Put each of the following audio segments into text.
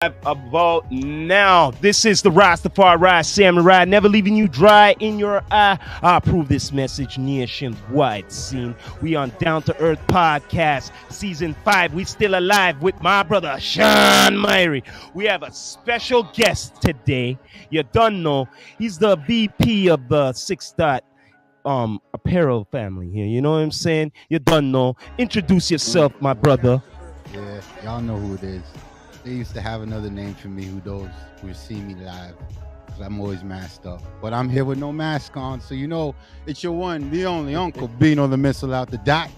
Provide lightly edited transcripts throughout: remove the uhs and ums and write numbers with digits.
About now. This is the Rastafari Samurai, never leaving you dry in your eye. I approve this message nationwide. Scene. We on Down to Earth Podcast, Season 5. We still alive with my brother SHAWN MYRIE. We have a special guest today. You don't know. He's the VP of the 6 Dot apparel family here. You know what I'm saying? You don't know. Introduce yourself, my brother. Yeah, y'all know who it is. They used to have another name for me who see me live, because I'm always masked up. But I'm here with no mask on, so you know it's your one, the only Uncle Bino the Missile out the dot.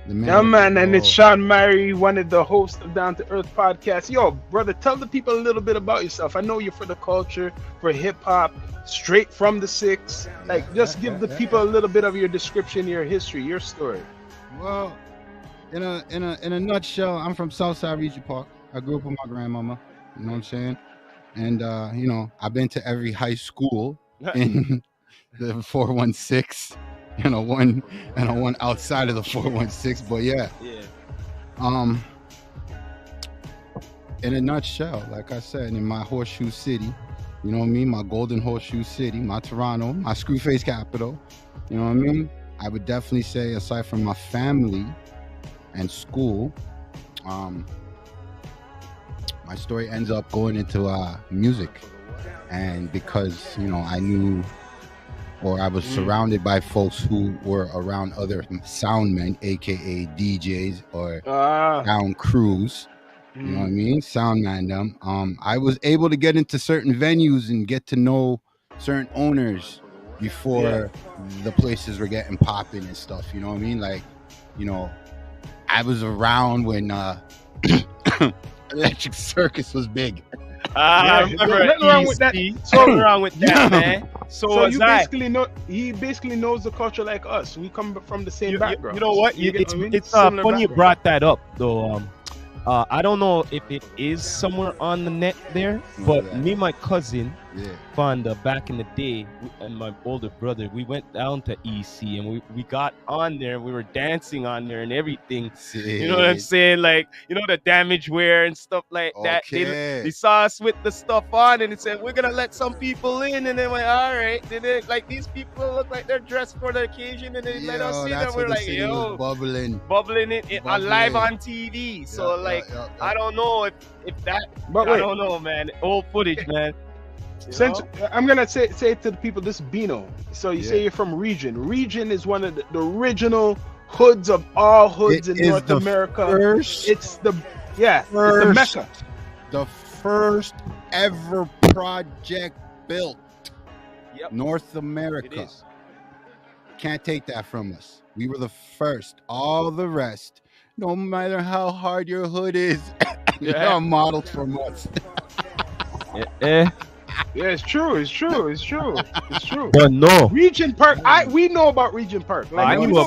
Yeah, man, and it's SHAWN MYRIE, one of the hosts of Down to Earth Podcast. Yo, brother, tell the people a little bit about yourself. I know you're for the culture, for hip hop, straight from the 6. Like, just give the people a little bit of your description, your history, your story. Well, in a nutshell, I'm from Southside Regent Park. I grew up with my grandmama, you know what I'm saying? And, you know, I've been to every high school in the 416, you know, one outside of the 416, but yeah. In a nutshell, like I said, in my horseshoe city, you know what I mean? My golden horseshoe city, my Toronto, my screwface capital, you know what I mean? I would definitely say, aside from my family and school, my story ends up going into music. And because, you know, I knew, or I was surrounded by folks who were around other sound men, aka DJs or sound crews, you know what I mean, sound man them, I was able to get into certain venues and get to know certain owners before the places were getting popping and stuff, you know what I mean? Like, you know, I was around when Electric Circus was big. I remember nothing wrong with that. Something wrong with that, man. So you basically know, he basically knows the culture like us. We come from the same background. You know what? It's funny you brought that up, though. I don't know if it is somewhere on the net there, but me and my cousin, Fonda, back in the day, and my older brother, we went down to EC and we got on there. We were dancing on there and everything. You know what I'm saying? Like, you know, the damage wear and stuff like that. They saw us with the stuff on and it said, we're going to let some people in. And they went, all right. Then they, like, these people look like they're dressed for the occasion and they let us in. And we're like, yo, bubbling it live on TV. So, like, I don't know if that, I don't know, man. Old footage, man. Since I'm gonna say it to the people, this Bino. So you say you're from Region. Region is one of the original hoods of all hoods in North America. It's the Mecca. The first ever project built. North America. It is. Can't take that from us. We were the first. All the rest, no matter how hard your hood is, are modeled from us. Yeah, it's true. But no, Regent Park. We know about Regent Park. Like, we knew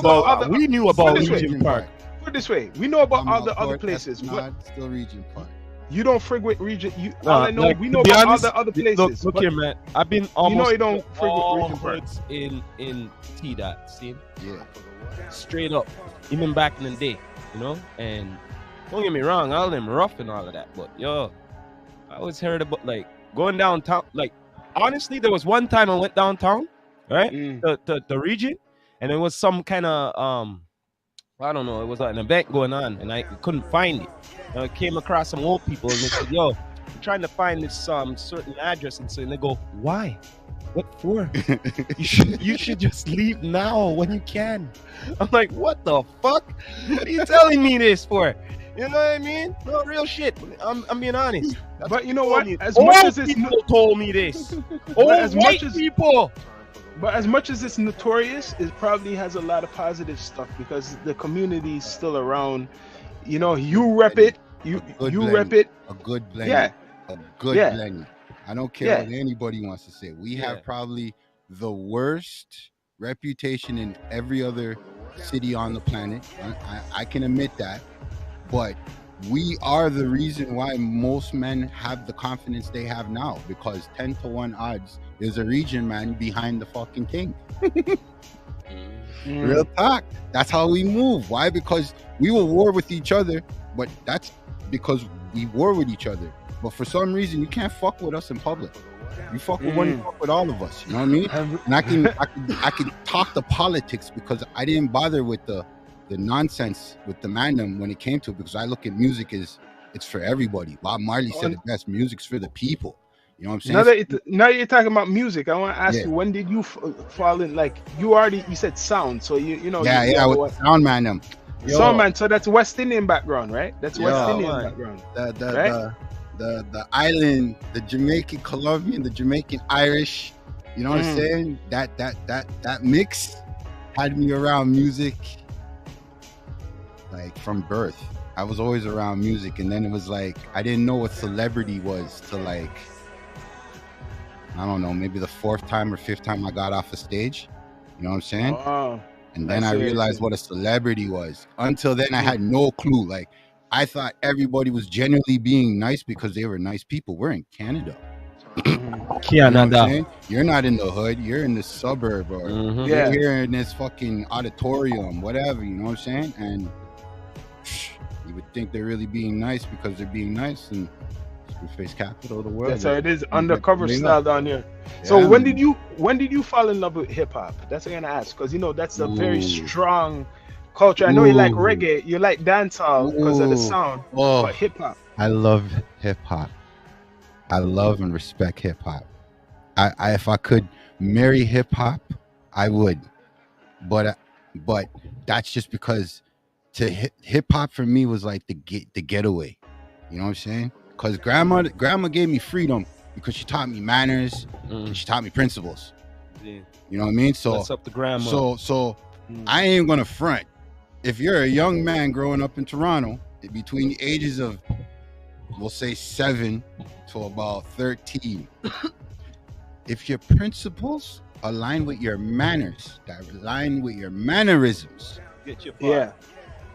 about Regent Park. Put it this way, we know about all the other places. But still Regent Park. You don't frig with Regent. All I know, like, we know about all the other places. Look here, man. I've been almost you don't frig with Regent Park. in T-Dot, see? Yeah. Straight up, even back in the day, you know. And don't get me wrong, all them rough and all of that, but yo, I always heard about like going downtown. Like, honestly, there was one time I went downtown, right? The region, and it was some kind of I don't know, it was like an event going on, and I couldn't find it. And I came across some old people, and they said, "Yo, I'm trying to find this certain address," and so they go, "Why? What for? you should just leave now when you can." I'm like, "What the fuck? What are you telling me this for?" You know what I mean? No, real shit. I'm being honest. But you know what? As much as people told me this, as much as people. But as much as it's notorious, it probably has a lot of positive stuff because the community is still around. You know, you rep it. You rep it. A good blend. Yeah. A good blend. I don't care what anybody wants to say. We have probably the worst reputation in every other city on the planet. I can admit that. But we are the reason why most men have the confidence they have now, because 10-1 odds there's a region man behind the fucking king. Real talk. That's how we move. Why? Because we will war with each other, but that's because we war with each other. but for some reason you can't fuck with us in public. You fuck with one, you fuck with all of us. You know what I mean? And I can talk the politics because I didn't bother with the nonsense with the mandem when it came to it, because I look at music as it's for everybody. Bob Marley said the best music's for the people. You know what I'm saying? Now that you're talking about music, I want to ask you, when did you fall in? Like you said sound, so you know. Yeah, with sound mandem. Sound man, so that's West Indian background, right? That's West Indian background. The island, the Jamaican Colombian, the Jamaican Irish. You know what I'm saying? That mix had me around music like from birth. I was always around music, and then it was like I didn't know what celebrity was till like, I don't know, maybe the 4th time or 5th time I got off a stage. You know what I'm saying? And then I realized what a celebrity was. Until then, I had no clue. Like, I thought everybody was generally being nice because they were nice people. We're in Canada. You know you're not in the hood. You're in the suburb, or you're here in this fucking auditorium, whatever. You know what I'm saying? And you would think they're really being nice because they're being nice, and face capital of the world. That's how it is, undercover style down here. So when did you fall in love with hip hop? That's what I'm gonna ask, because you know that's a very strong culture. I know you like reggae, you like dancehall because of the sound, but hip hop. I love hip hop. I love and respect hip hop. I if I could marry hip hop, I would. But that's just because hip hop for me was like the getaway. You know what I'm saying? Because grandma gave me freedom because she taught me manners and she taught me principles. Yeah. You know what I mean? So what's up to grandma? So I ain't gonna front. If you're a young man growing up in Toronto between the ages of, we'll say 7 to about 13, if your principles align with your manners, that align with your mannerisms, get your part.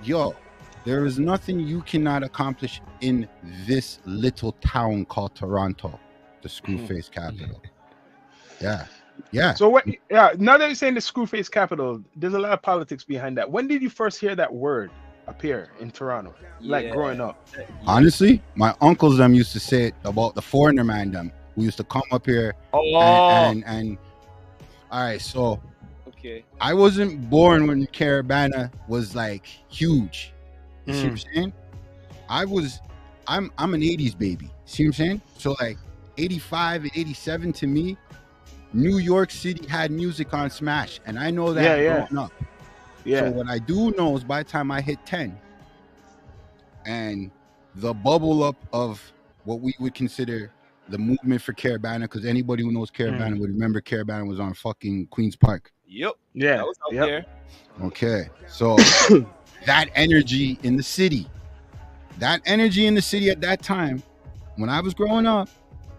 Yo, there is nothing you cannot accomplish in this little town called Toronto, the Screwface capital. Yeah. So what? Yeah. Now that you're saying the Screwface capital, there's a lot of politics behind that. When did you first hear that word appear in Toronto? Like growing up. Honestly, my uncles them used to say it about the foreigner man them who used to come up here. And all right, so I wasn't born when Caribana was like huge. You see what I'm saying? I'm an 80s baby. See what I'm saying? So like 85 and 87 to me, New York City had music on Smash, and I know that growing up. So what I do know is by the time I hit 10 and the bubble up of what we would consider the movement for Caribana, because anybody who knows Caribana would remember Caribana was on fucking Queen's Park. Yep. Yeah. That was out there. Okay. So that energy in the city at that time, when I was growing up,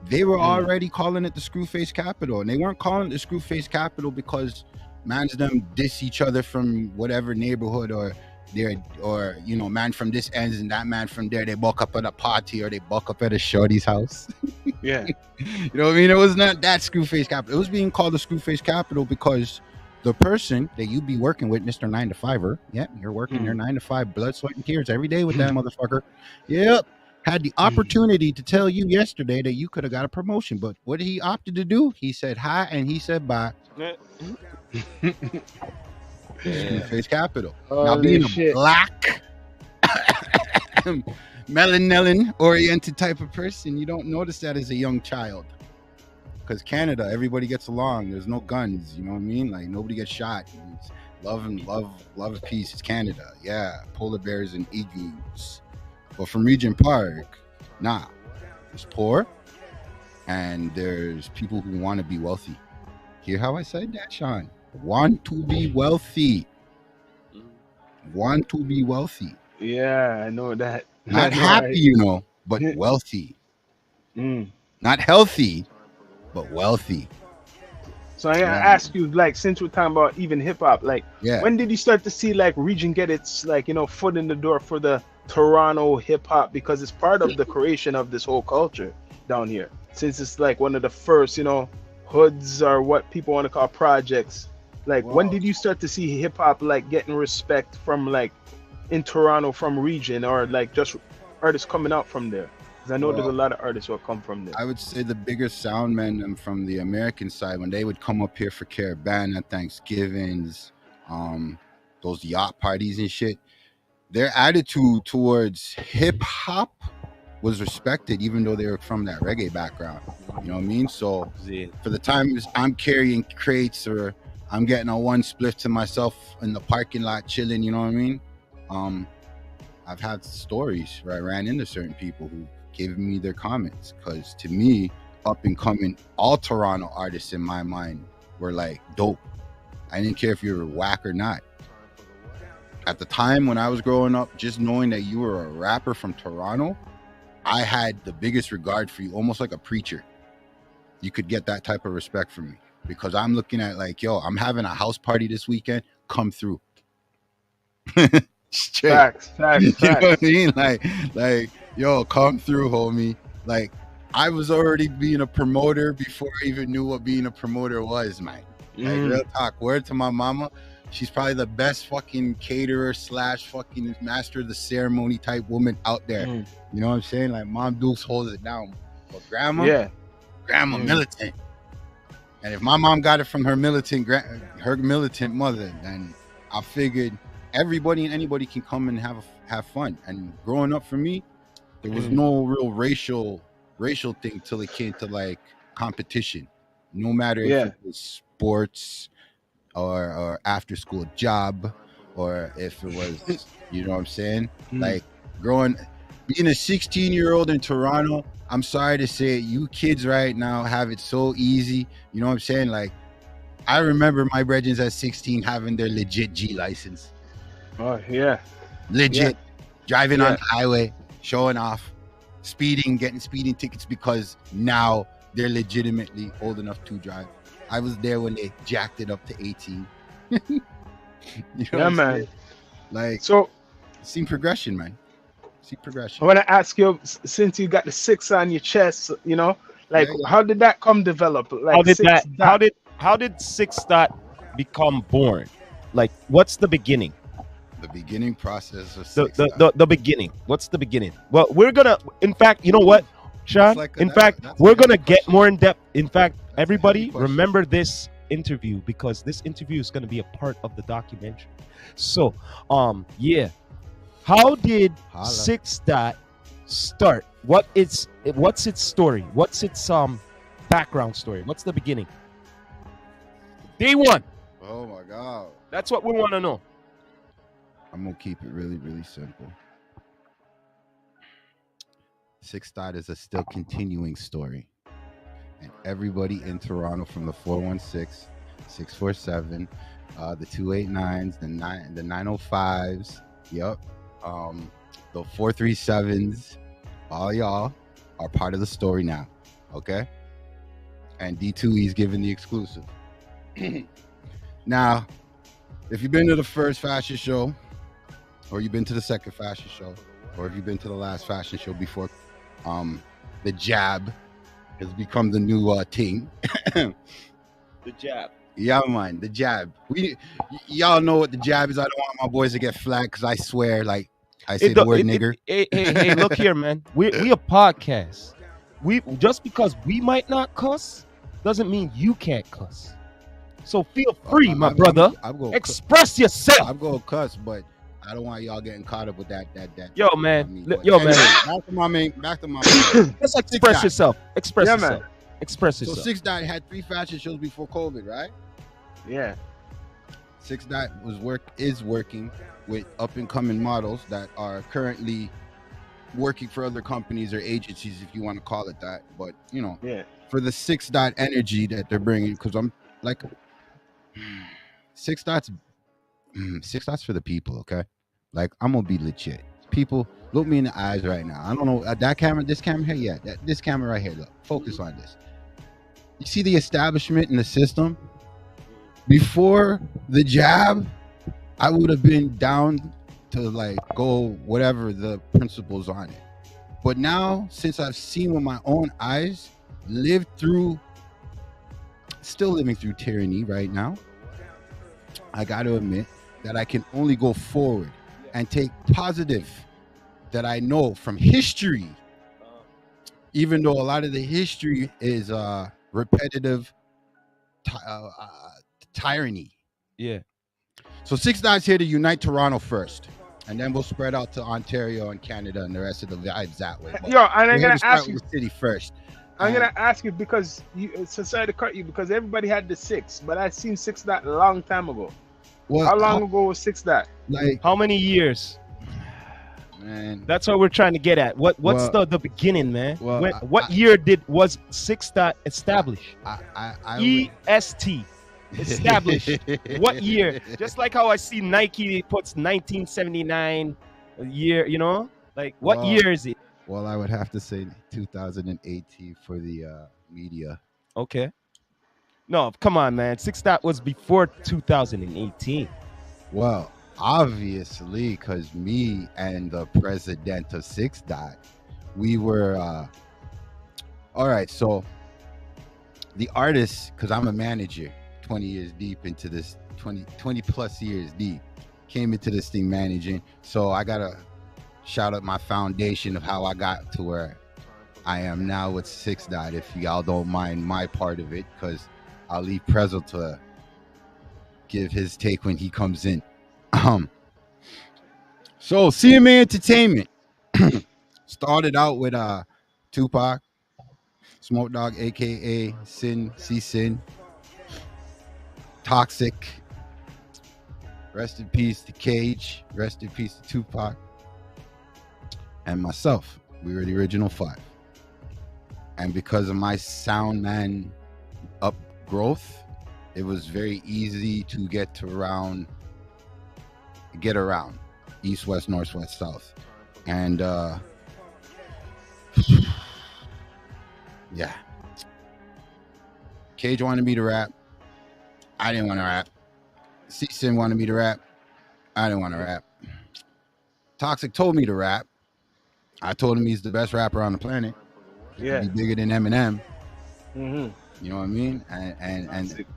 they were already calling it the Screwface capital, and they weren't calling it the Screwface capital because mans them diss each other from whatever neighborhood, or you know, man from this end and that man from there, they buck up at a party or they buck up at a shorty's house. You know what I mean? It was not that Screwface capital. It was being called the Screwface capital because the person that you be working with, Mr. 9-to-5er, you're working your 9 to 5, blood, sweat, and tears every day with that motherfucker. Had the opportunity to tell you yesterday that you could have got a promotion, but what he opted to do, he said hi and he said bye. Screwface capital. Now being a black melanin oriented type of person, you don't notice that as a young child. Because Canada, everybody gets along. There's no guns. You know what I mean? Like nobody gets shot. It's love and peace. It's Canada. Yeah, polar bears and egus. But from Regent Park, there's poor, and there's people who want to be wealthy. Hear how I said that, Sean? Want to be wealthy. Want to be wealthy. Yeah, I know that. Not happy, you know, but wealthy. Not healthy, but wealthy. So I gotta ask you, like, since we're talking about even hip hop, like, when did you start to see like Region get its like, you know, foot in the door for the Toronto hip hop, because it's part of the creation of this whole culture down here, since it's like one of the first, you know, hoods or what people want to call projects. Like, when did you start to see hip hop like getting respect from like in Toronto from Region, or like just artists coming out from there? Because I know there's a lot of artists who have come from there. I would say the bigger sound men from the American side, when they would come up here for Carabana, Thanksgivings, those yacht parties and shit, their attitude towards hip hop was respected, even though they were from that reggae background. You know what I mean? So for the time I'm carrying crates or I'm getting a one spliff to myself in the parking lot chilling, you know what I mean? I've had stories where I ran into certain people who gave me their comments, because to me, up and coming all Toronto artists in my mind were like dope. I didn't care if you were whack or not. At the time when I was growing up, just knowing that you were a rapper from Toronto, I had the biggest regard for you, almost like a preacher. You could get that type of respect from me, because I'm looking at like, yo, I'm having a house party this weekend, come through. Straight. Facts. You know what I mean? Like, yo, come through, homie. Like, I was already being a promoter before I even knew what being a promoter was, man. Like, real talk. Word to my mama. She's probably the best fucking caterer / fucking master of the ceremony type woman out there. You know what I'm saying? Like, Mom Dukes holds it down. But grandma militant. And if my mom got it from her militant mother, then I figured everybody and anybody can come and have fun. And growing up for me, there was no real racial thing till it came to like competition. No matter if it was sports or after school job, or if it was, you know what I'm saying? Like being a 16-year-old in Toronto, I'm sorry to say it, you kids right now have it so easy. You know what I'm saying? Like, I remember my brethren at 16 having their legit G license. Oh, yeah. Legit. Driving on the highway, showing off, speeding, getting speeding tickets because now they're legitimately old enough to drive. I was there when they jacked it up to 18. You know man. Like, so, see progression, man. See progression. I want to ask you, since you got the 6 on your chest, you know, like, how did that develop? Like, how did 6 Dot become born? Like, what's the beginning? The beginning process of the beginning. What's the beginning? Well, we're gonna, in fact, you know what, Sean? We're gonna get more in depth. In fact, everybody remember this interview, because this interview is gonna be a part of the documentary. So, how did 6 Dot start? What's its story? What's its background story? What's the beginning? Day one. Oh my God. That's what we want to know. I'm gonna keep it really, really simple. 6 Dot is a still continuing story, and everybody in Toronto, from the 416, 647, the 289s, the 905s, the 437s, all y'all are part of the story now, okay? And D2E's giving the exclusive. Now, if you've been to the first fashion show, or you've been to the second fashion show, or if you've been to the last fashion show before the jab has become the new thing. The jab. Yeah, man, the jab. Y'all know what the jab is. I don't want my boys to get flagged, because I swear, like, I say the word nigger. Hey, look here, man. We a podcast. We just because we might not cuss doesn't mean you can't cuss. So feel free, my brother. Express yourself. I'm gonna cuss, but I don't want y'all getting caught up with that. Yo, man. Back to my main. Let's express yourself. Express yourself. Man. Express yourself. So 6 Dot had 3 fashion shows before COVID, right? Yeah. 6 Dot is working with up and coming models that are currently working for other companies or agencies, if you want to call it that. But you know, for the 6 Dot energy that they're bringing, because I'm like, 6 Dot's for the people, okay? Like, I'm gonna be legit. People, look me in the eyes right now. I don't know that camera, this camera here, this camera right here. Look, focus on this. You see the establishment and the system. Before the jab, I would have been down to like go whatever the principles on it. But now, since I've seen with my own eyes, still living through tyranny right now, I got to admit that I can only go forward and take positive that I know from history even though a lot of the history is repetitive tyranny. Yeah. So 6 Dot's here to unite Toronto first, and then we'll spread out to Ontario and Canada and the rest of the vibes that way. But Yo, and I'm we're gonna to start ask you. with the city first. I'm gonna ask you because sorry to cut you, because everybody had the 6, but I seen 6 Dot a long time ago. Well, how long ago was 6 Dot? Like how many years? Man, that's what we're trying to get at. What's the beginning, man? Well, what year was 6 Dot established? EST established. What year? Just like how I see Nike puts 1979 year, you know, like what year is it? Well, I would have to say 2018 for the media. Okay. No, come on, man. 6 Dot was before 2018. Well, obviously, because me and the president of 6 Dot, we were all right. So the artist, because I'm a manager, 20 years deep into this, 20 plus years deep, came into this thing managing. So I gotta shout out my foundation of how I got to where I am now with 6 Dot, if y'all don't mind my part of it, because I'll leave Prezzo to give his take when he comes in. So CMA Entertainment started out with Tupac, Smoke Dogg, aka Sin, C-Sin, Toxic, rest in peace to Cage, rest in peace to Tupac, and myself. We were the original 5. And because of my sound man up growth, it was very easy to get around east, west, north, west, south. And yeah, Cage wanted me to rap. I didn't want to rap. C-Sin wanted me to rap. I didn't want to rap. Toxic told me to rap. I told him he's the best rapper on the planet. Yeah, be bigger than Eminem. Mm-hmm. You know what I mean?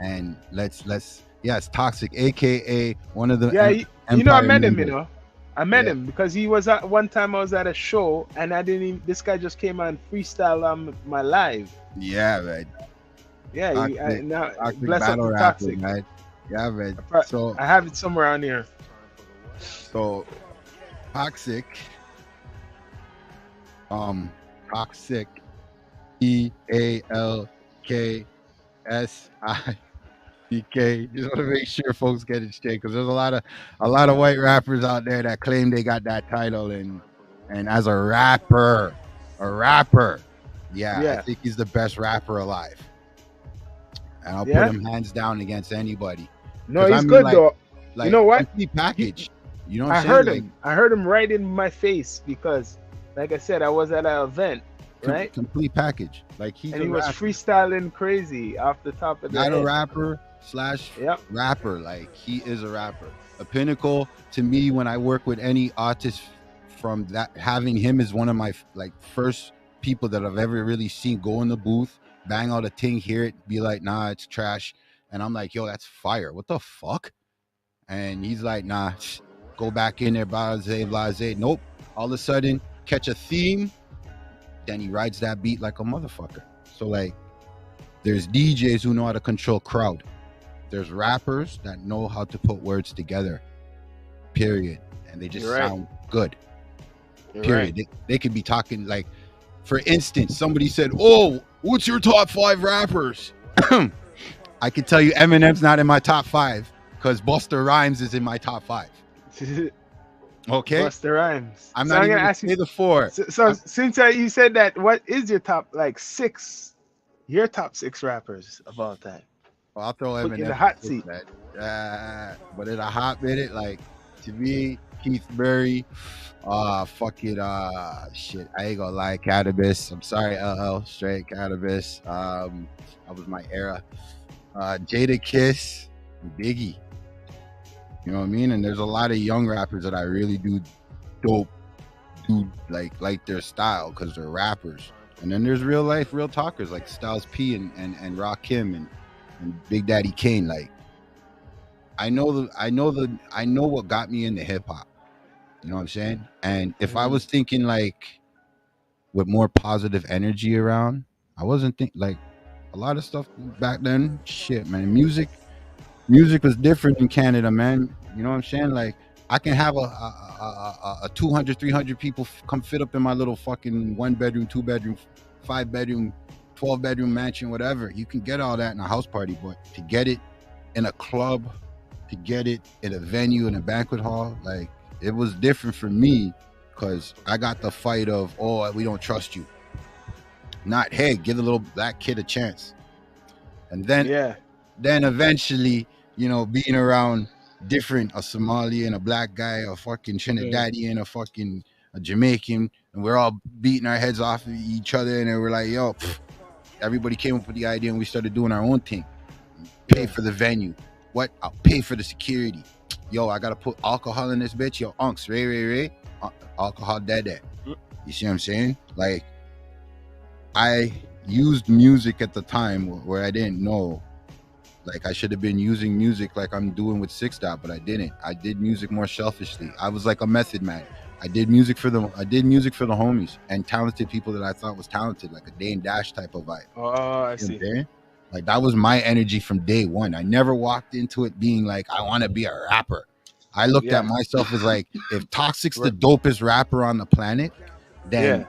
And let's yes, Toxic, aka one of the you know, I met him. You know, I met him because he was at one time. I was at a show and I didn't even. This guy just came on freestyle on my live. Yeah, man. Yeah, Toxic, now Toxic bless up to Toxic, man. Yeah, man. So I have it somewhere on here. So Toxic, Toxic, EALKSICK. Just want to make sure folks get it straight, because there's a lot of white rappers out there that claim they got that title, and as a rapper, yeah, I think he's the best rapper alive, and I'll put him hands down against anybody. No, he's good though. Like, you know what? Complete package. You know what I'm saying? I heard him right in my face because, like I said, I was at an event. Right, complete package. Like he was freestyling crazy off the top of the head. Not a rapper / rapper. Like he is a rapper. A pinnacle to me when I work with any artist. From that, having him is one of my first people that I've ever really seen go in the booth, bang out a thing, hear it, be like, nah, it's trash, and I'm like, yo, that's fire. What the fuck? And he's like, nah, go back in there, blase. Nope. All of a sudden, catch a theme. Then he rides that beat like a motherfucker. So like, there's DJs who know how to control crowd. There's rappers that know how to put words together. Period. And they just sound good. Period. Right. They could be talking like, for instance, somebody said, "Oh, what's your top 5 rappers?" I can tell you Eminem's not in my top 5 because Busta Rhymes is in my top 5. Okay, Busta Rhymes. I'm not even gonna ask you the 4. So since you said that, what is your top 6? Your top 6 rappers of all time? Well, I'll throw Eminem in the hot seat. But in a hot minute, like to me, Keith Murray, shit. I ain't gonna lie, Cannabis. I'm sorry, LL, straight Cannabis. That was my era. Jada Kiss, Biggie. You know what I mean? And there's a lot of young rappers that I really do like their style because they're rappers. And then there's real talkers like Styles P and Rakim and Big Daddy Kane. Like I know what got me into hip hop. You know what I'm saying? And if I was thinking like with more positive energy around. I wasn't like a lot of stuff back then. Shit, man. Music was different in Canada, man. You know what I'm saying? Like I can have a 200, 300 people come fit up in my little fucking 1 bedroom, 2 bedroom, 5 bedroom, 12 bedroom mansion, whatever. You can get all that in a house party, but to get it in a club, to get it in a venue, in a banquet hall, like it was different for me because I got the fight of, oh, we don't trust you. Not, hey, give the little black kid a chance. And then eventually, you know, being around different, a Somali and a black guy, a fucking Trinidadian, a Jamaican, and we're all beating our heads off of each other, and then we're like, yo, everybody came up with the idea and we started doing our own thing. Pay for the venue. What? I'll pay for the security. Yo, I gotta put alcohol in this bitch. Yo, unks, Ray. Alcohol dead. You see what I'm saying? Like, I used music at the time where I didn't know. Like, I should have been using music like I'm doing with 6 Dot, but I didn't. I did music more selfishly. I was like a method man. I did music for the homies and talented people that I thought was talented, like a Day and Dash type of vibe. Oh, I see. Like, that was my energy from day one. I never walked into it being like, I want to be a rapper. I looked at myself as like, if Toxic's the dopest rapper on the planet, then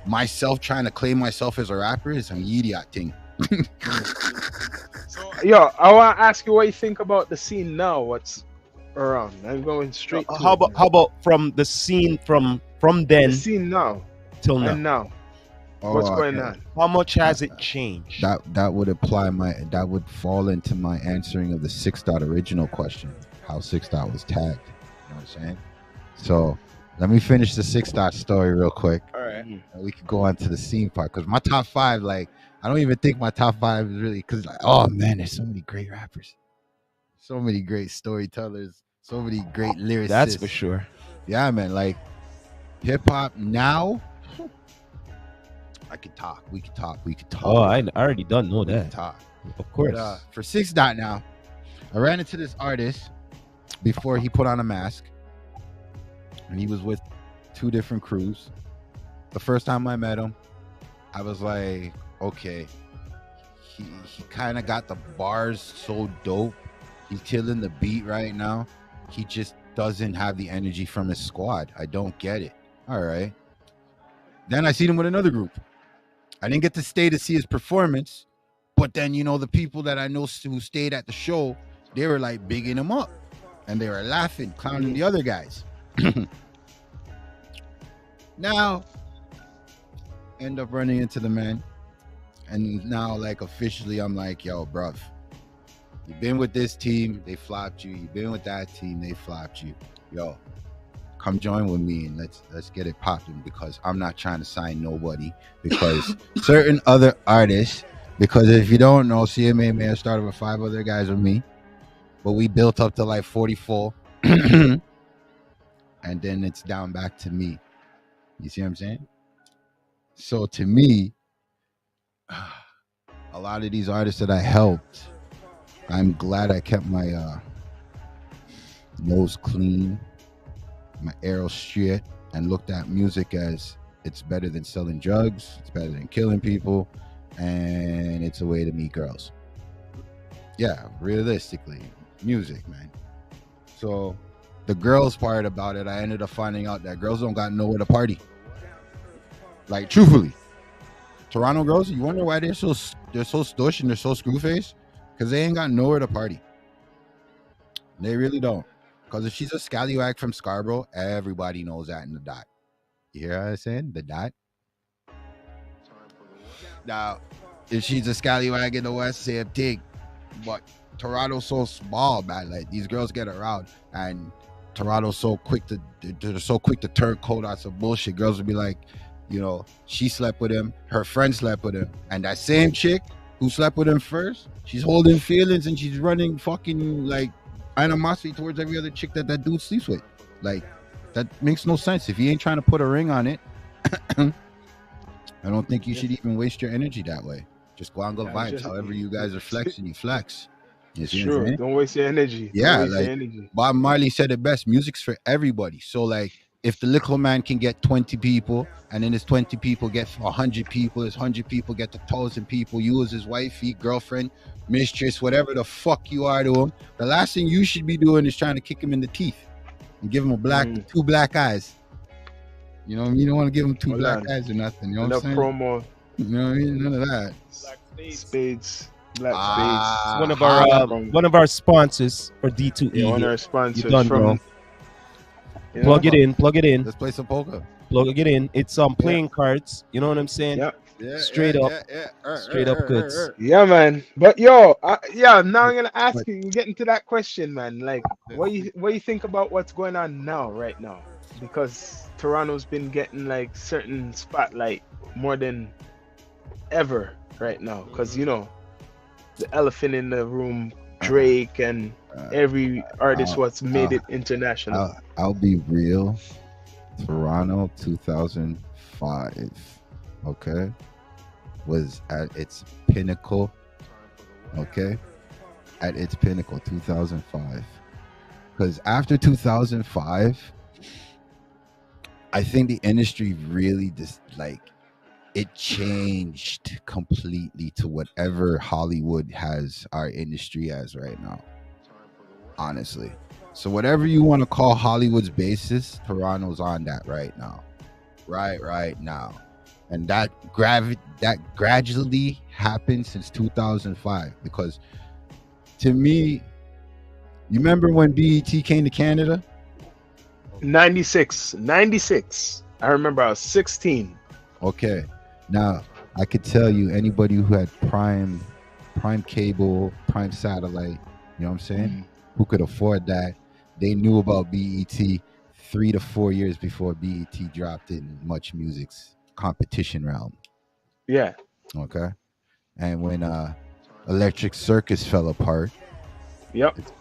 myself trying to claim myself as a rapper is an idiot thing. So, yo, I want to ask you what you think about the scene now. What's around? I'm going straight. How about from the scene from then? The scene now till now. And now. What's going on? How much has it changed? That would fall into my answering of the 6 Dot original question. How 6 Dot was tagged. You know what I'm saying? So let me finish the 6 Dot story real quick. All right. And we could go on to the scene part, because my top 5, like, I don't even think my top 5 is really, because like, oh man, there's so many great rappers, so many great storytellers, so many great lyricists. That's for sure. Yeah, man. Like hip hop now. We could talk. Oh, I already don't know that. Talk. Of course. But, for 6 Dot now, I ran into this artist before he put on a mask, and he was with 2 different crews. The first time I met him, I was like, okay, he kind of got the bars so dope. He's killing the beat right now. He just doesn't have the energy from his squad. I don't get it. All right. Then I seen him with another group. I didn't get to stay to see his performance, but then, you know, the people that I know who stayed at the show, they were like bigging him up, and they were laughing, clowning the other guys. Now, end up running into the man, and now, like, officially, I'm like, yo, bruv, you've been with this team, they flopped you. You've been with that team, they flopped you. Yo, come join with me and let's get it popping, because I'm not trying to sign nobody, because certain other artists, because if you don't know, CMA may have started with 5 other guys with me, but we built up to like 44 and then it's down back to me. You see what I'm saying? So to me, a lot of these artists that I helped, I'm glad I kept my nose clean, my arrow straight, and looked at music as it's better than selling drugs, it's better than killing people, and it's a way to meet girls. Yeah, realistically, music, man. So the girls part about it, I ended up finding out that girls don't got nowhere to party. Like, truthfully, Toronto girls, you wonder why they're so stush and they're so screw face? Because they ain't got nowhere to party. They really don't. Because if she's a scallywag from Scarborough, everybody knows that in the dot. You hear what I'm saying? The dot. Now, if she's a scallywag in the West, same thing. But Toronto's so small, man. Like, these girls get around, and Toronto's so quick to turn cold on some bullshit. Girls will be like, you know, she slept with him, her friend slept with him, and that same chick who slept with him first, she's holding feelings and she's running fucking like animosity towards every other chick that dude sleeps with. Like, that makes no sense. If you ain't trying to put a ring on it, I don't think you should even waste your energy that way. Just go out and go vibes. However you guys are flexing, you flex. You see don't waste your energy. Yeah, like Bob Marley said it best, music's for everybody. So like, if the little man can get 20 people, and then his 20 people get 100 people, his 100 people get 1,000 people, you as his wifey, girlfriend, mistress, whatever the fuck you are to him, the last thing you should be doing is trying to kick him in the teeth and give him two black eyes. You know what I mean? You don't want to give him two black eyes or nothing. You know what I'm saying? Promo. You know what I mean? None of that. Black spades. Black spades. One of our sponsors for D2E. Yeah, one of our sponsors. You done, bro. Plug it in. Let's play some poker. Plug it in. It's playing cards. You know what I'm saying? Yeah. Straight up goods. Yeah, man. But yo, now I'm gonna ask you. Getting to that question, man. Like, what you think about what's going on now, right now? Because Toronto's been getting like certain spotlight more than ever right now. Because you know, the elephant in the room, Drake, and every artist what's made it international. I'll be real. Toronto 2005, okay, was at its pinnacle. Okay, at its pinnacle, 2005. Because after 2005, I think the industry really just like it changed completely to whatever Hollywood has our industry as right now. Honestly. So whatever you want to call Hollywood's basis, Toronto's on that right now. Right now. And that gradually happened since 2005. Because to me, you remember when BET came to Canada? 96. I remember I was 16. Okay. Now, I could tell you anybody who had prime cable, prime satellite, you know what I'm saying? Who could afford that? They knew about BET 3 to 4 years before BET dropped in Much Music's competition realm. Yeah. Okay. And when Electric Circus fell apart, it's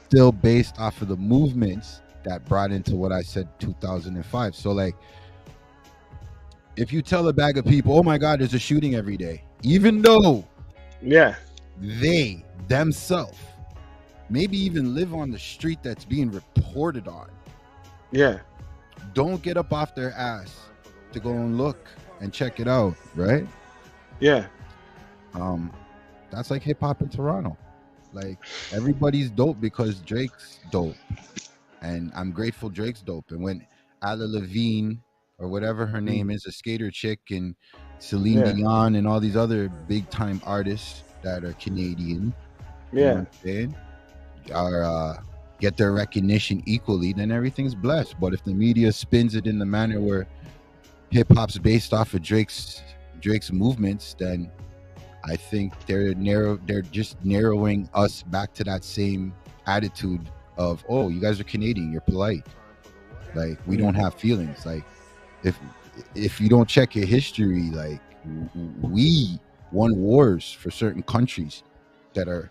still based off of the movements that brought into what I said 2005. So like, if you tell a bag of people, oh my God, there's a shooting every day, even though they themselves maybe even live on the street that's being reported on. Yeah. Don't get up off their ass to go and look and check it out, right? Yeah. That's like hip hop in Toronto. Like everybody's dope because Drake's dope. And I'm grateful Drake's dope. And when Ala Levine or whatever her name is, a skater chick, and Celine Dion and all these other big time artists that are Canadian, you know what I'm saying, are get their recognition equally, then everything's blessed. But if the media spins it in the manner where hip hop's based off of Drake's movements, then I think they're just narrowing us back to that same attitude of, oh, you guys are Canadian, you're polite, like we don't have feelings. Like if you don't check your history, like we won wars for certain countries that are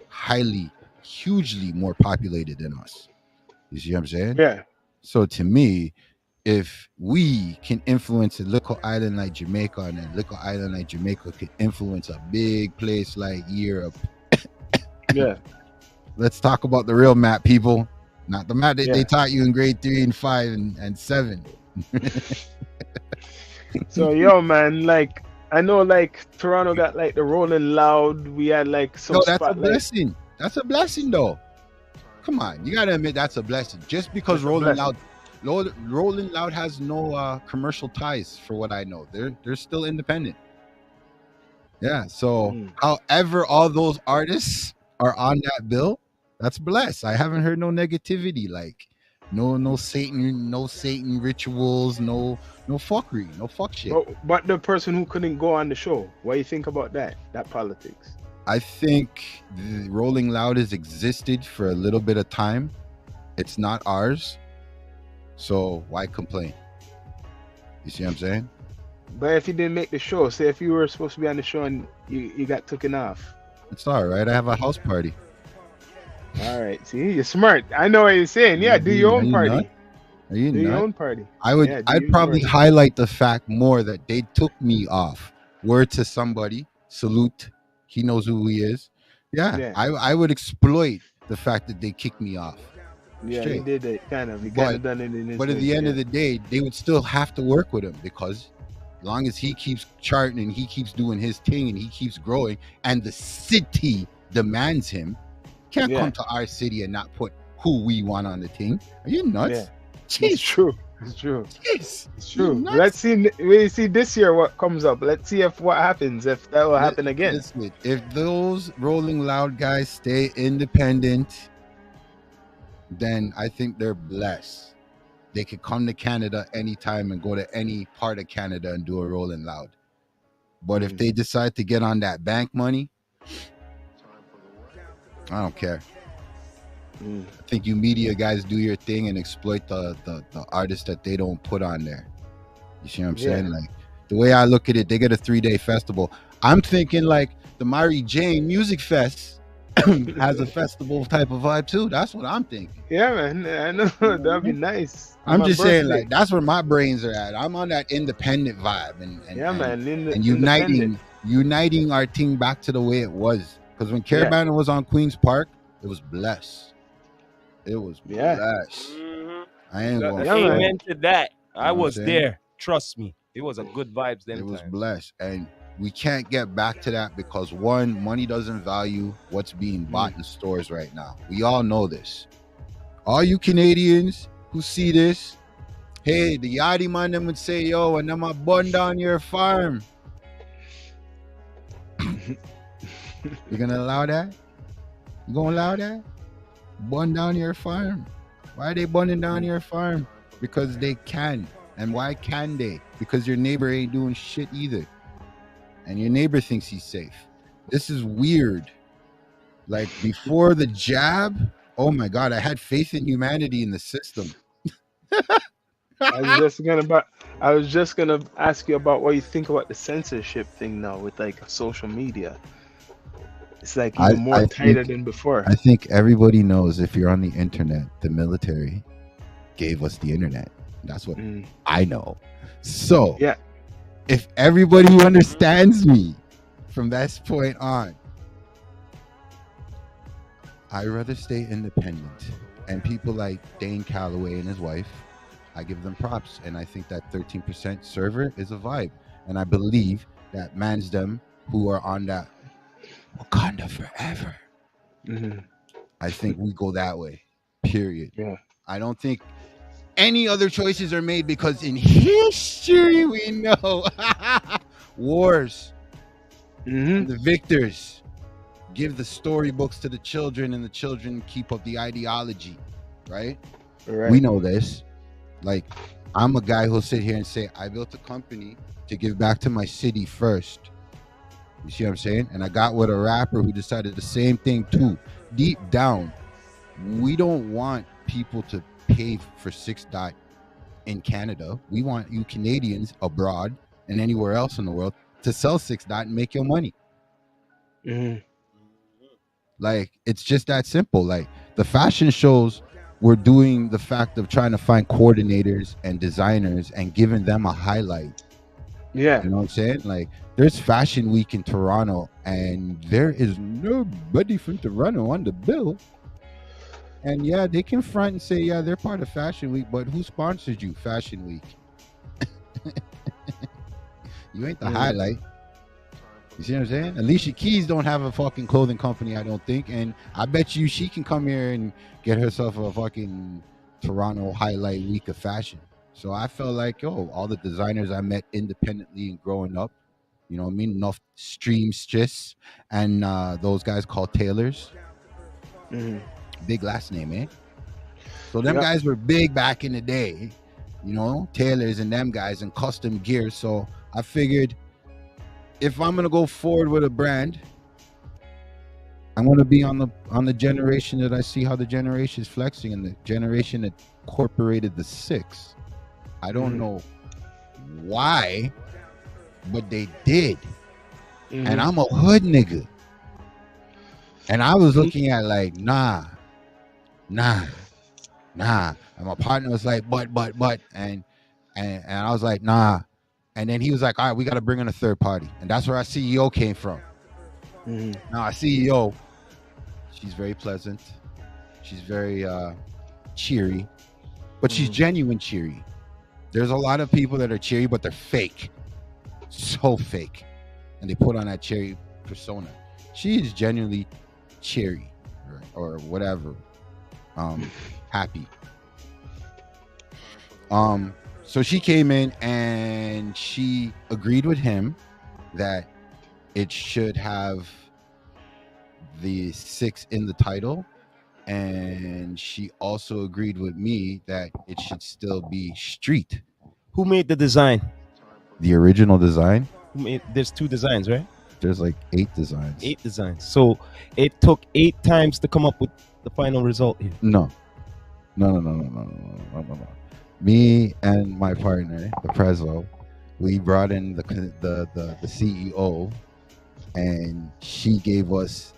hugely more populated than us. You see what I'm saying? Yeah. So to me, if we can influence a little island like Jamaica, and a little island like Jamaica can influence a big place like Europe, let's talk about the real map, people, not the map that they taught you in grade 3 and 5 and 7. So yo, man, like I know, like Toronto got like the Rolling Loud. We had like some. No, that's a blessing. That's a blessing, though. Come on, you gotta admit that's a blessing. Just because Rolling Loud has no commercial ties, for what I know, they're still independent. Yeah. So, however, all those artists are on that bill, that's blessed. I haven't heard no negativity, like no Satan rituals, no fuckery, no fuck shit. But the person who couldn't go on the show, what do you think about that politics? I think the Rolling Loud has existed for a little bit of time. It's not ours, so why complain? You see what I'm saying? But if you didn't make the show, say if you were supposed to be on the show and you got taken off, it's all right. I have a house party. All right, see, you're smart. I know what you're saying. Yeah, do your own party. Are you do your own party? I'd probably highlight the fact more that they took me off. Word to somebody, salute. He knows who he is. Yeah. I would exploit the fact that they kicked me off. Yeah, straight. he did it kind of. He But- kind of done it in his But at way, the end yeah. of the day, they would still have to work with him because as long as he keeps charting and he keeps doing his thing and he keeps growing and the city demands him, can't Yeah. come to our city and not put who we want on the team. Are you nuts? Yeah. It's Jeez. true. It's true. Jeez. It's true. You nuts? Let's see. We see this year what comes up. Let's see if what happens. If that will happen again. Listen, if those Rolling Loud guys stay independent, then I think they're blessed. They could come to Canada anytime and go to any part of Canada and do a Rolling Loud. But if they decide to get on that bank money, I don't care. I think you media guys do your thing and exploit the artists that they don't put on there. You see what I'm saying? Like the way I look at it, they get a 3-day festival. I'm thinking like the MYRIE Jane Music Fest has a festival type of vibe too. That's what I'm thinking. Yeah, man. I know that'd be nice. I'm My just saying, birthday. like that's where my brains are at. I'm on that independent vibe and Yeah, man. and uniting our team back to the way it was. Because when Caravana was on Queen's Park, it was blessed. It was blessed. I ain't going to Amen to that. I know what was I'm saying? there. Trust me. It was a good vibes then. It was blessed. And we can't get back to that because one, money doesn't value what's being bought in stores right now. We all know this. All you Canadians who see this, hey, the Yachty man them would say, yo, and I'm a bun down your farm. You gonna allow that? You gonna allow that? Bun down your farm. Why are they bunning down your farm? Because they can. And why can they? Because your neighbor ain't doing shit either. And your neighbor thinks he's safe. This is weird. Like before the jab, oh my God, I had faith in humanity in the system. I was just gonna ask you about what you think about the censorship thing now with like social media. It's like even more tighter than before. I think everybody knows if you're on the internet, the military gave us the internet. That's what I know. So if everybody who understands me from that point on, I'd rather stay independent. And people like Dane Calloway and his wife, I give them props. And I think that 13% server is a vibe. And I believe that mans them who are on that Wakanda forever. I think we go that way. Period. Yeah. I don't think any other choices are made because in history we know wars. The victors give the storybooks to the children and the children keep up the ideology. Right? We know this. Like, I'm a guy who'll sit here and say, I built a company to give back to my city first. You see what I'm saying? And I got with a rapper who decided the same thing too. Deep down, we don't want people to pay for 6 Dot in Canada. We want you Canadians abroad and anywhere else in the world to sell 6 Dot and make your money. Like, it's just that simple. Like, the fashion shows were doing the fact of trying to find coordinators and designers and giving them a highlight. Yeah. You know what I'm saying? Like, there's Fashion Week in Toronto and there is nobody from Toronto on the bill. And yeah, they can front and say, yeah, they're part of Fashion Week, but who sponsored you, Fashion Week? You ain't the highlight. You see what I'm saying? Alicia Keys don't have a fucking clothing company, I don't think. And I bet you she can come here and get herself a fucking Toronto highlight week of fashion. So I felt like, yo, all the designers I met independently and growing up, you know what I mean? Enough streams just and those guys called tailors. Big last name, eh? So them guys were big back in the day, you know, tailors and them guys and custom gear. So I figured if I'm gonna go forward with a brand, I'm gonna be on the generation that I see how the generation is flexing and the generation that incorporated the 6. I don't know why, but they did. And I'm a hood nigga. And I was looking at like, nah. And my partner was like, but. And I was like, nah. And then he was like, all right, we got to bring in a third party. And that's where our CEO came from. Now our CEO, she's very pleasant. She's very cheery, but she's genuine cheery. There's a lot of people that are cheery, but they're fake, so fake, and they put on that cheery persona. She is genuinely cheery, or whatever, happy. So she came in and she agreed with him that it should have the 6 in the title, and she also agreed with me that it should still be street. Who made the design? The original design? There's 2 designs, right? There's like 8 designs. 8 designs. So it took 8 times to come up with the final result here. No. Me and my partner, the Prezzo, we brought in the CEO, and she gave us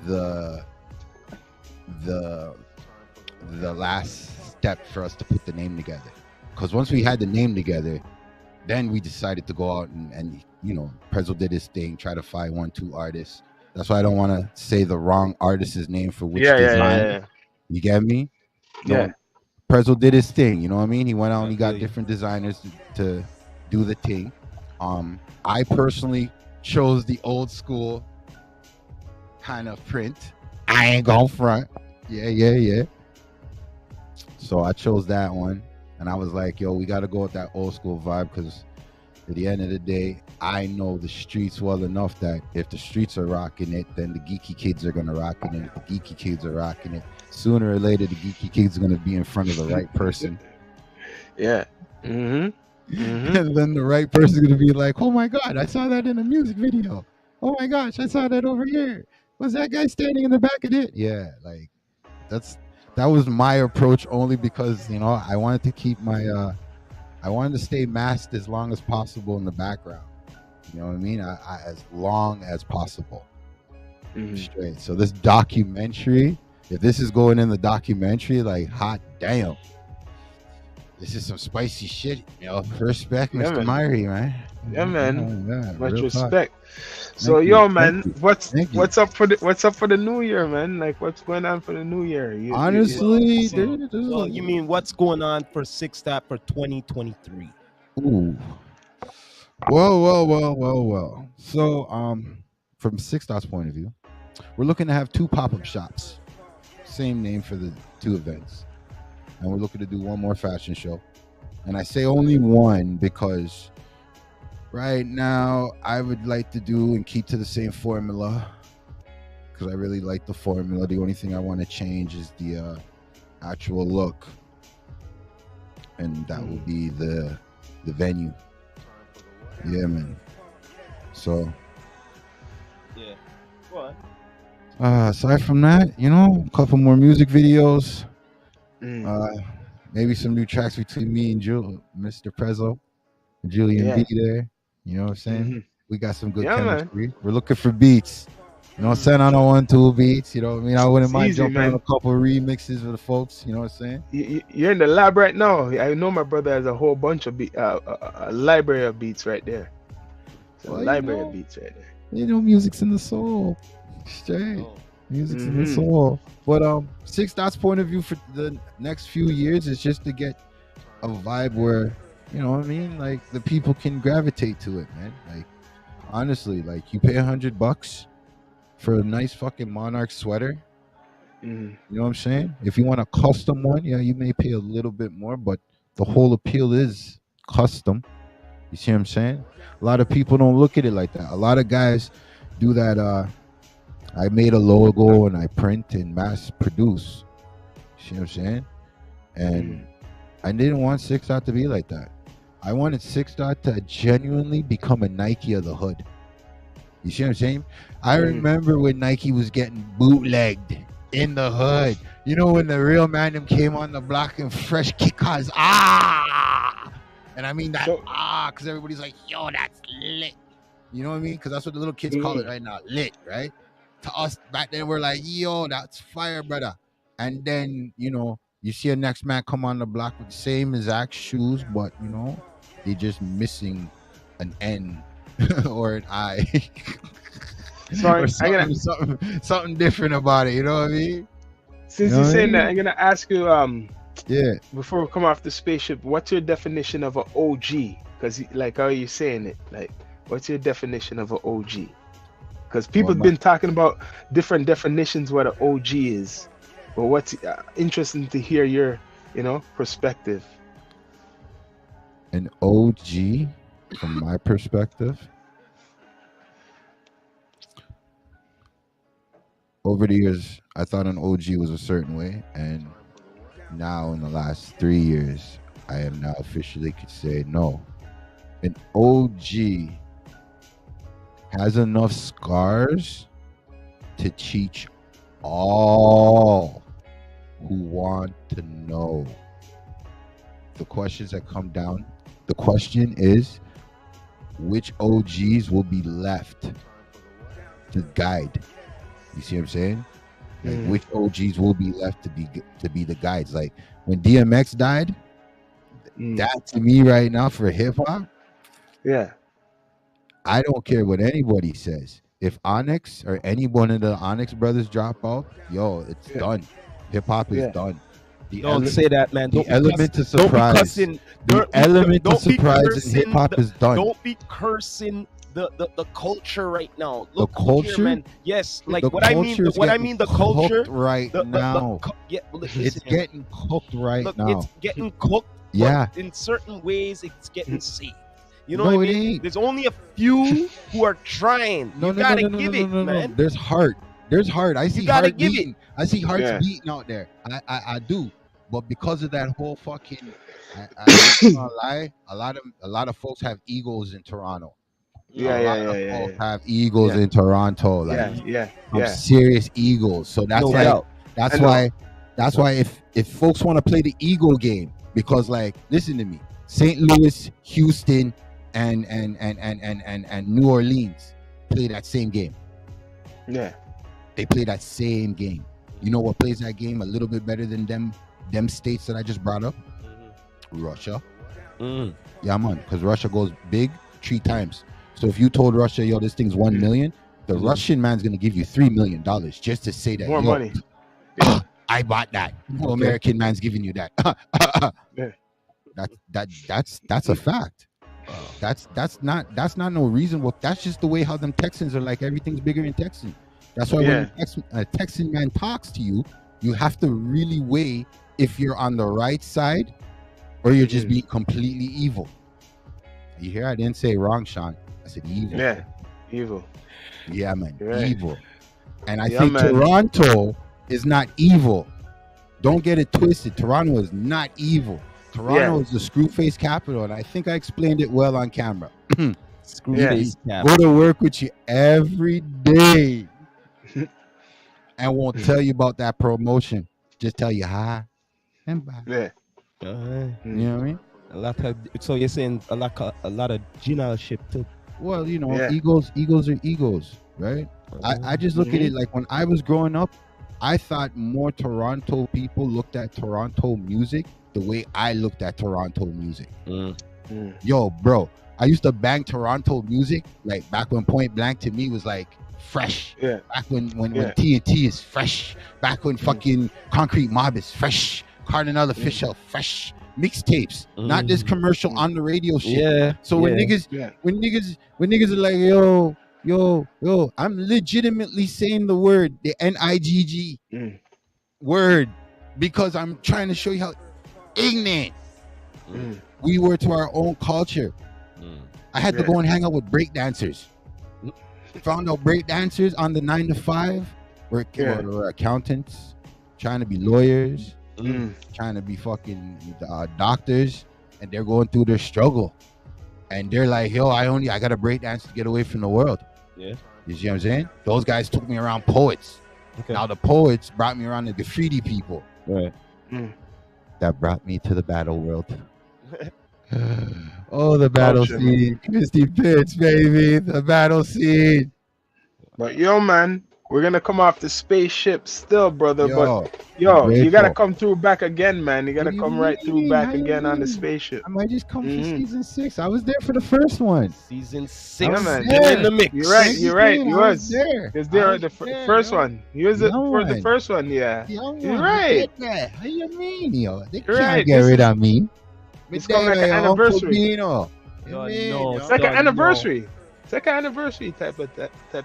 the last step for us to put the name together. Because once we had the name together, then we decided to go out and you know, Prezzo did his thing, try to find 1-2 artists. That's why I don't want to say the wrong artist's name for which design. Yeah. You get me? Yeah. Prezzo did his thing, you know what I mean? He went out and he got different designers to do the thing. I personally chose the old school kind of print. I ain't going front. Yeah. So I chose that one, and I was like, yo, we got to go with that old school vibe, because at the end of the day, I know the streets well enough that if the streets are rocking it, then the geeky kids are going to rock it. And if the geeky kids are rocking it, sooner or later, the geeky kids are going to be in front of the right person. Yeah. And then the right person is going to be like, oh my God, I saw that in a music video. Oh my gosh, I saw that over here. Was that guy standing in the back of it? Yeah, like that was my approach, only because, you know, I wanted to keep my I wanted to stay masked as long as possible in the background. You know what I mean? I as long as possible. Straight. So this documentary, if this is going in the documentary, like, hot damn, this is some spicy shit. You know, respect, Mr. MYRIE, man. Yeah, man. Yeah, much respect. So, yo, man, what's up for the new year, man? Like, what's going on for the new year? Honestly, well, you mean what's going on for 6 Dot for 2023? Ooh. Well. So, from 6 Dot's point of view, we're looking to have 2 pop-up shops. Same name for the 2 events. And we're looking to do 1 more fashion show. And I say only 1 because right now I would like to do and keep to the same formula, because I really like the formula. The only thing I want to change is the actual look, and that will be the venue. Yeah, man. So yeah, go on. Aside from that, you know, a couple more music videos, maybe some new tracks between me and Mr. Prezzo, Julian B there. You know what I'm saying? We got some good chemistry. Man. We're looking for beats. You know what I'm saying? I don't want 2 beats. You know what I mean? I wouldn't mind jumping on a couple of remixes with the folks. You know what I'm saying? You're in the lab right now. I know my brother has a whole bunch of a library of beats right there. So well, library of beats right there. You know, music's in the soul. Straight. Music's in the soul. But 6 Dot's point of view for the next few years is just to get a vibe where, you know what I mean, like, the people can gravitate to it, man. Like, honestly, like, you pay $100 for a nice fucking Monarch sweater. You know what I'm saying? If you want a custom one, yeah, you may pay a little bit more, but the whole appeal is custom. You see what I'm saying? A lot of people don't look at it like that. A lot of guys do that. I made a logo and I print and mass produce. You see what I'm saying? And I didn't want 6 Dot to be like that. I wanted 6 Dot to genuinely become a Nike of the hood. You see what I'm saying? I remember when Nike was getting bootlegged in the hood. You know, when the real man them came on the block and fresh kickers. And I mean that because everybody's like, yo, that's lit. You know what I mean? Because that's what the little kids call it right now, lit, right? To us back then, we're like, yo, that's fire, brother. And then, you know, you see a next man come on the block with the same exact shoes, but, you know, they just missing an N or an I. Sorry, or something different about it. You know what I mean? Since You know you're what I saying that, mean? I'm gonna ask you Yeah. before we come off the spaceship, what's your definition of an OG? Because like how you saying it, like what's your definition of an OG? Because people Well, have been talking about different definitions what an OG is, but what's interesting to hear your perspective. an OG, from my perspective, over the years, I thought an OG was a certain way, and now in the last 3 years, I am now officially could say no. An OG has enough scars to teach all who want to know. The questions that come down, the question is, which OGs will be left to guide? You see what I'm saying? Like, which OGs will be left to be the guides? Like when DMX died, that to me right now for hip hop, Yeah. I don't care what anybody says. If Onyx or any one of the Onyx brothers drop out, yo, it's done. Hip hop is done. Don't say that, man. The element to surprise. The element to surprise in hip hop is done. Don't be cursing the culture right now. Look, the culture, here, man. Yes, like the what I mean. What I mean, the culture right now. It's getting cooked right now. It's getting cooked. Yeah. In certain ways, it's getting saved. You know what I mean? There's only a few who are trying. You gotta give it, man. There's heart. There's heart. I see heart beating. I see hearts beating out there. I do. But because of that whole fucking, I don't wanna lie. A lot of folks have egos in Toronto. Yeah. Have egos in Toronto. Like, serious egos. So that's that's why if folks want to play the ego game, because like, listen to me, St. Louis, Houston, and New Orleans play that same game. Yeah. They play that same game. You know what plays that game a little bit better than them states that I just brought up? Russia. Yeah, man, because Russia goes big 3 times. So if you told Russia, yo, this thing's 1 million, the Russian man's gonna give you $3 million just to say that. More money. I bought that. No American man's giving you that. That's a fact. That's not no reason. Well, that's just the way how them Texans are. Like, everything's bigger in Texas. That's why when a Texan man talks to you, you have to really weigh if you're on the right side or you're just being completely evil. You hear? I didn't say wrong, Sean. I said evil. Yeah, evil. Yeah, man, right. Evil. And I think Toronto is not evil. Don't get it twisted. Toronto is not evil. Toronto is the screw-face capital, and I think I explained it well on camera. Screw-face capital. Go to work with you every day, and won't tell you about that promotion. Just tell you hi and bye. Yeah. You know what I mean? So you're saying a lot of generalship too. Well, you know, egos are egos, right? I just look at it like when I was growing up, I thought more Toronto people looked at Toronto music the way I looked at Toronto music. Yo, bro, I used to bang Toronto music like back when Point Blank to me was like fresh. Yeah. Back when TNT is fresh. Back when fucking Concrete Mob is fresh. Cardinal Official fresh. Mixtapes, not this commercial on the radio shit. Yeah. So when niggas are like, yo, I'm legitimately saying the word, the NIGG word, because I'm trying to show you how ignorant we were to our own culture. I had to go and hang out with breakdancers. Found out breakdancers on the 9 to 5 were accountants, trying to be lawyers. Trying to be fucking doctors, and they're going through their struggle, and they're like, yo, I gotta break dance to get away from the world. You see what I'm saying? Those guys took me around poets. Now the poets brought me around the graffiti people. That brought me to the battle world. Oh, the battle scene. Christy Pitts, baby, the battle scene. But yo, man, We're gonna come off the spaceship still, brother. Yo, but yo, you gotta grateful. come through back again, man. You gotta What do you come right through mean? back How you again on the mean? spaceship. I might just come for Mhm. season 6. I was there for the first one. Season 6, Yeah, man. still in the mix. You're right. Thank You're right. man. You I was. there. Because there I are the was there, first yo. one. You was it Young for the one. first one, yeah. Young You're one, right. forget that. How you mean, yo? They You're can't right. get This rid is- of me. It's coming like an Uncle anniversary. Bino. Yo, You mean, no, yo? it's Second Done, anniversary. Second anniversary type of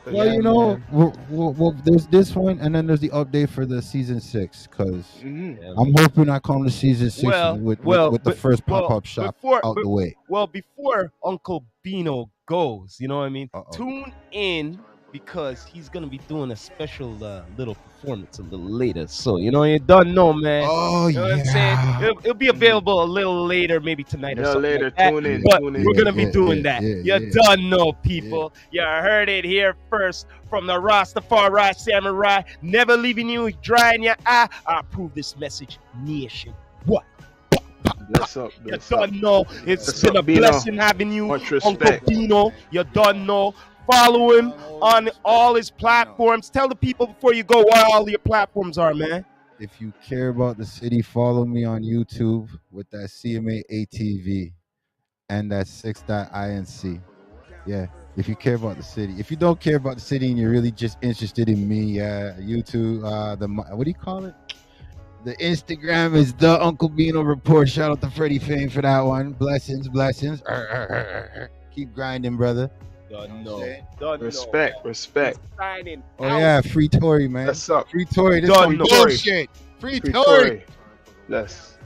Well, yeah, you know, man. well, there's this one, and then there's the update for the season 6. Cause Mhm. Yeah, I'm hoping I come to season 6 with the but- first well, pop-up shop before- out the way. Well, before Uncle Bino goes, you know what I mean? Uh-oh. Tune in because he's gonna be doing a special little performance a little later. So you know you don't know, man. Oh You know what I'm saying? yeah. It'll be available a little later, maybe tonight or Yeah, something later. like that. Tune in. But Tune in. we're gonna be Yeah, doing yeah, that. yeah, You yeah. done know, people. You heard it here first from the Rastafari Samurai. Never leaving you dry in your eye. I approve this message, nation. What? Bless up. You Bless up. done know. It's Bless been up, a Bino. blessing having you, Much Uncle respect. Bino. You done know. Follow him on all his platforms. Tell the people before you go what all your platforms are, man. If you care about the city, follow me on YouTube with that CMA ATV and that 6.inc. Yeah, if you care about the city. If you don't care about the city and you're really just interested in me, YouTube, what do you call it? The Instagram is the Uncle Bino Report. Shout out to Freddie Fame for that one. Blessings. Keep grinding, brother. Done know. Done Respect. Respect. Signing Oh out. yeah, free Tory, man. Bless up. Free Tory. This Done some know. bullshit. Free Free Tory. Tory. Bless.